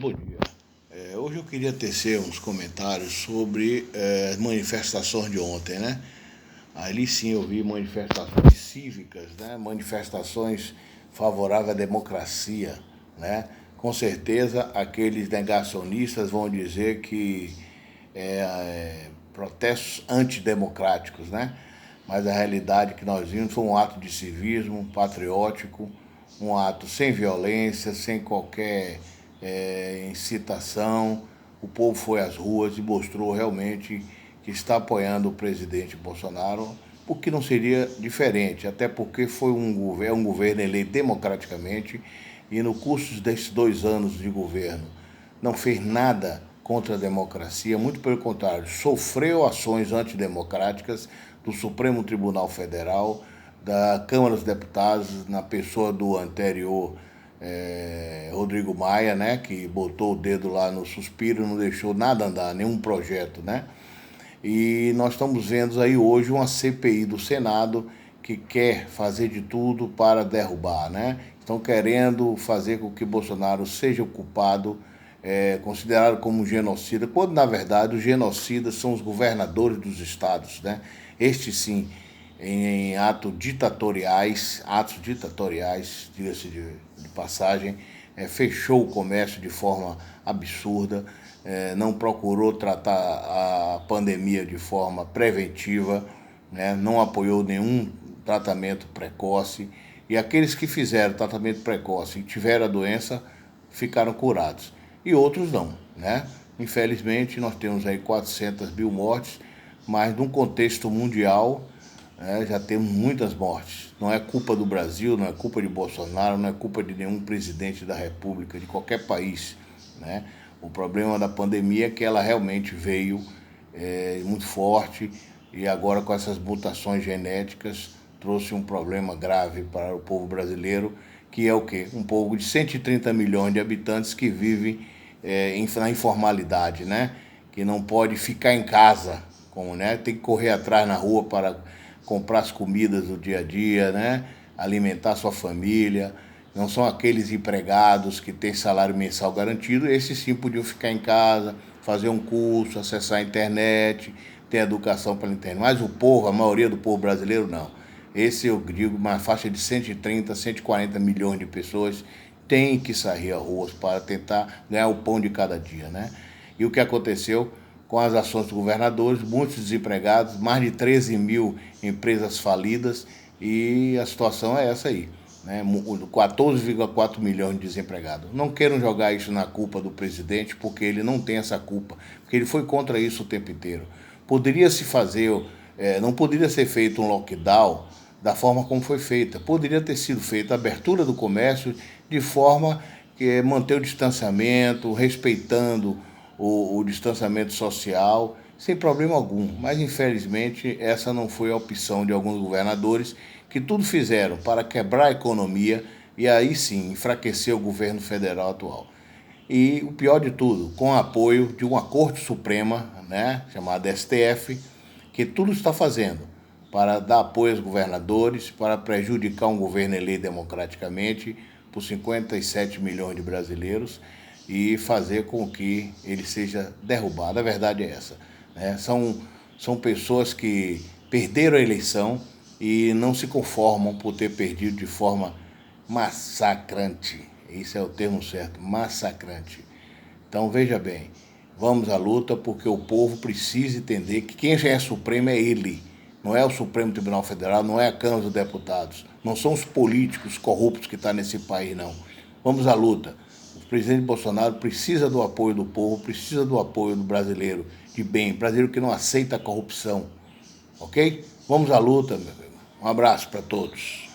bom dia. Hoje eu queria tecer uns comentários sobre as manifestações de ontem, né? Ali sim eu vi manifestações cívicas, né? Manifestações favoráveis à democracia, né? Com certeza aqueles negacionistas vão dizer que protestos antidemocráticos, né? Mas a realidade que nós vimos foi um ato de civismo patriótico, um ato sem violência, sem qualquer incitação. O povo foi às ruas e mostrou realmente que está apoiando o presidente Bolsonaro, o que não seria diferente, até porque foi um governo eleito democraticamente e no curso desses 2 anos de governo não fez nada contra a democracia, muito pelo contrário, sofreu ações antidemocráticas do Supremo Tribunal Federal, da Câmara dos Deputados, na pessoa do anterior Rodrigo Maia, né, que botou o dedo lá no suspiro, não deixou nada andar, nenhum projeto, né? E nós estamos vendo aí hoje uma CPI do Senado que quer fazer de tudo para derrubar, né? Estão querendo fazer com que Bolsonaro seja o culpado, considerado como um genocida, quando na verdade os genocidas são os governadores dos estados, né? Estes sim, em atos ditatoriais, diga-se de passagem, fechou o comércio de forma absurda, não procurou tratar a pandemia de forma preventiva, né? Não apoiou nenhum tratamento precoce, e aqueles que fizeram tratamento precoce e tiveram a doença ficaram curados, e outros não, né? Infelizmente nós temos aí 400 mil mortes, mas num contexto mundial já temos muitas mortes. Não é culpa do Brasil, não é culpa de Bolsonaro, não é culpa de nenhum presidente da República, de qualquer país, né? O problema da pandemia é que ela realmente veio muito forte e agora com essas mutações genéticas trouxe um problema grave para o povo brasileiro, que é o quê? Um povo de 130 milhões de habitantes que vivem na informalidade, né? Que não pode ficar em casa, né? Tem que correr atrás na rua para comprar as comidas do dia a dia, né? Alimentar sua família. Não são aqueles empregados que têm salário mensal garantido, esses sim podiam ficar em casa, fazer um curso, acessar a internet, ter educação pela internet. Mas o povo, a maioria do povo brasileiro, não. Esse eu digo, uma faixa de 130, 140 milhões de pessoas tem que sair às ruas para tentar ganhar o pão de cada dia, né? E o que aconteceu com as ações dos governadores, muitos desempregados, mais de 13 mil empresas falidas, e a situação é essa aí, né? 14,4 milhões de desempregados. Não queiram jogar isso na culpa do presidente, porque ele não tem essa culpa, porque ele foi contra isso o tempo inteiro. Poderia-se fazer, não poderia ser feito um lockdown da forma como foi feita. Poderia ter sido feita a abertura do comércio de forma que manter o distanciamento, respeitando o distanciamento social, sem problema algum. Mas, infelizmente, essa não foi a opção de alguns governadores, que tudo fizeram para quebrar a economia e aí sim enfraquecer o governo federal atual. E o pior de tudo, com o apoio de uma Corte Suprema, né, chamada STF, que tudo está fazendo para dar apoio aos governadores, para prejudicar um governo eleito democraticamente por 57 milhões de brasileiros e fazer com que ele seja derrubado. A verdade é essa, né? São pessoas que perderam a eleição e não se conformam por ter perdido de forma massacrante. Esse é o termo certo, massacrante. Então veja bem, vamos à luta, porque o povo precisa entender que quem já é supremo é ele. Não é o Supremo Tribunal Federal, não é a Câmara dos Deputados. Não são os políticos corruptos que estão nesse país, não. Vamos à luta. O presidente Bolsonaro precisa do apoio do povo, precisa do apoio do brasileiro de bem, brasileiro que não aceita a corrupção. Ok? Vamos à luta, meu amigo. Um abraço para todos.